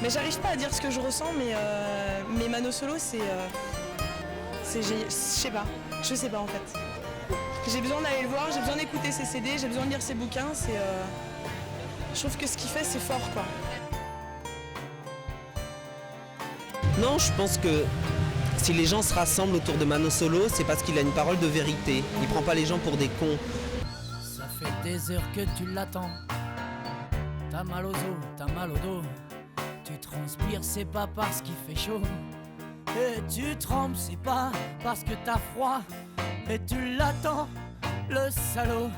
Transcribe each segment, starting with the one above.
Mais j'arrive pas à dire ce que je ressens, mais Mano Solo, je sais pas. Je sais pas en fait. J'ai besoin d'aller le voir, j'ai besoin d'écouter ses CD, j'ai besoin de lire ses bouquins. Je trouve que ce qu'il fait, c'est fort, quoi. Non, je pense que si les gens se rassemblent autour de Mano Solo, c'est parce qu'il a une parole de vérité. Il prend pas les gens pour des cons. Ça fait des heures que tu l'attends. T'as mal aux os, t'as mal au dos. Tu transpires, c'est pas parce qu'il fait chaud. Et tu trembles, c'est pas parce que t'as froid. Et tu l'attends, le salaud.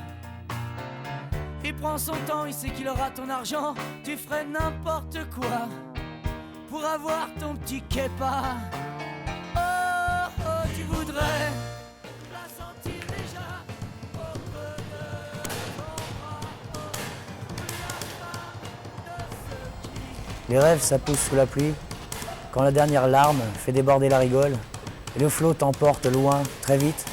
Il prend son temps, il sait qu'il aura ton argent. Tu ferais n'importe quoi pour avoir ton petit képa. Oh, oh, tu voudrais la sentir déjà au creux de ton bras. Les rêves, ça pousse sous la pluie. Quand la dernière larme fait déborder la rigole, et le flot t'emporte loin, très vite,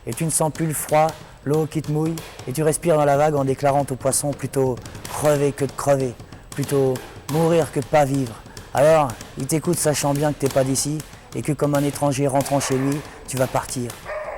et tu ne sens plus le froid, l'eau qui te mouille, et tu respires dans la vague en déclarant aux poissons plutôt crever que de crever, plutôt mourir que de pas vivre. Alors, il t'écoute sachant bien que t'es pas d'ici, et que comme un étranger rentrant chez lui, tu vas partir.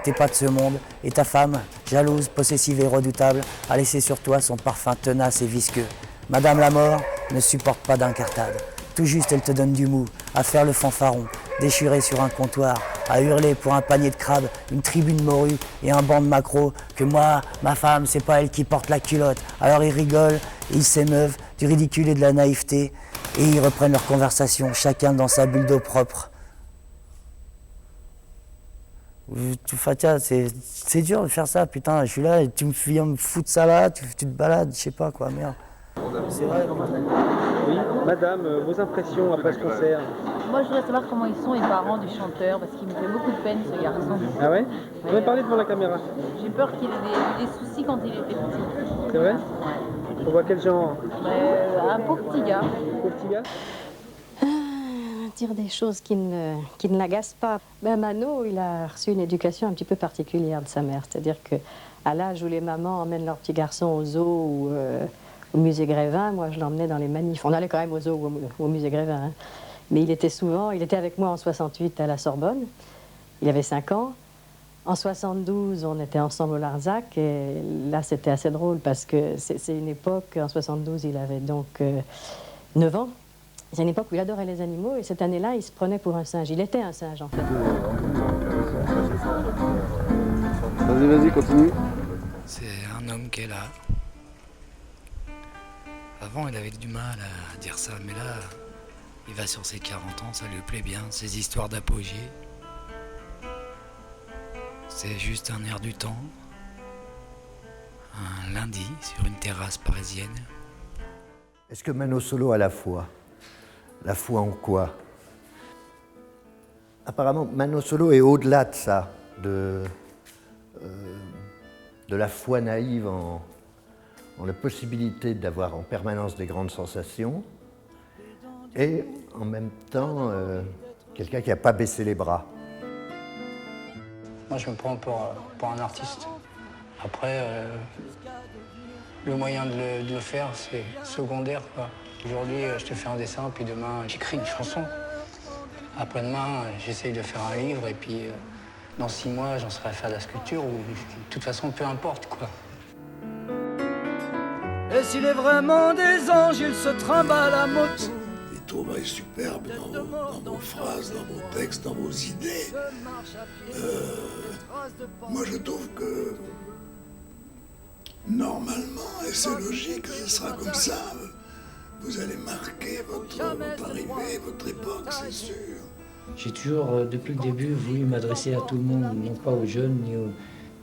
T'es pas de ce monde, et ta femme, jalouse, possessive et redoutable, a laissé sur toi son parfum tenace et visqueux. Madame la mort ne supporte pas d'incartade. Tout juste, elle te donne du mou, à faire le fanfaron, déchiré sur un comptoir, à hurler pour un panier de crabes, une tribune morue et un banc de maquereaux, que moi, ma femme, c'est pas elle qui porte la culotte. Alors ils rigolent, ils s'émeuvent du ridicule et de la naïveté, et ils reprennent leur conversation, chacun dans sa bulle d'eau propre. Fatia, c'est dur de faire ça, putain, je suis là, et tu me viens me foutre ça là, tu te balades, je sais pas quoi, merde. C'est vrai. Oui, madame, vos impressions après ce concert? Moi, je voudrais savoir comment ils sont les parents du chanteur, parce qu'il me fait beaucoup de peine, ce garçon. Ah ouais? Vous pouvez parler devant la caméra? J'ai peur qu'il ait des soucis quand il était petit. C'est vrai? Ouais. On voit quel genre? Un beau petit gars. Un beau petit gars? Dire des choses qui ne l'agacent pas. Mano, il a reçu une éducation un petit peu particulière de sa mère. C'est-à-dire qu'à l'âge où les mamans emmènent leurs petits garçons au zoo ou au musée Grévin, moi je l'emmenais dans les manifs. On allait quand même au zoo ou au musée Grévin. Hein. Mais il était avec moi en 68 à la Sorbonne. Il avait 5 ans. En 72, on était ensemble au Larzac. Et là, c'était assez drôle parce que c'est une époque, en 72, il avait donc 9 ans. C'est une époque où il adorait les animaux et cette année-là, il se prenait pour un singe. Il était un singe, en fait. Vas-y, continue. C'est un homme qui est là. Avant, il avait du mal à dire ça, mais là, il va sur ses 40 ans, ça lui plaît bien, ses histoires d'apogée. C'est juste un air du temps. Un lundi, sur une terrasse parisienne. Est-ce que Mano Solo a la foi? La foi en quoi? Apparemment, Mano Solo est au-delà de ça, de la foi naïve en la possibilité d'avoir en permanence des grandes sensations, et en même temps, quelqu'un qui n'a pas baissé les bras. Moi, je me prends pour un artiste. Après, le moyen de le faire, c'est secondaire, quoi. Aujourd'hui, je te fais un dessin, puis demain, j'écris une chanson. Après-demain, j'essaye de faire un livre, et puis dans 6 mois, j'en serai à faire de la sculpture, ou de toute façon, peu importe, quoi. Et s'il est vraiment des anges, il se trimballe à moto. Des trouvailles superbes dans vos phrases, dans vos textes, dans vos idées. Moi, je trouve que normalement, et c'est logique, ce sera comme ça. Vous allez marquer votre arrivée, votre époque, c'est sûr. J'ai toujours, depuis le début, voulu m'adresser à tout le monde, non pas aux jeunes,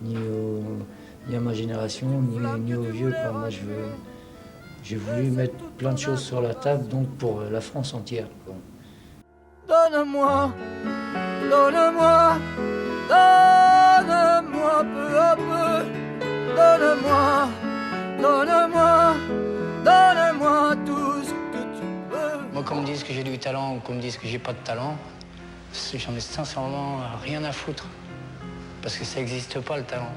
ni à ma génération, ni aux vieux. Quoi. Moi, j'ai voulu mettre plein de choses sur la table, donc pour la France entière. Quoi. Donne-moi, donne-moi, donne-moi peu à peu. Donne-moi, donne-moi, donne-moi tout ce que tu veux. Moi, qu'on me dise que j'ai du talent ou qu'on me dise que j'ai pas de talent, j'en ai sincèrement rien à foutre. Parce que ça n'existe pas, le talent.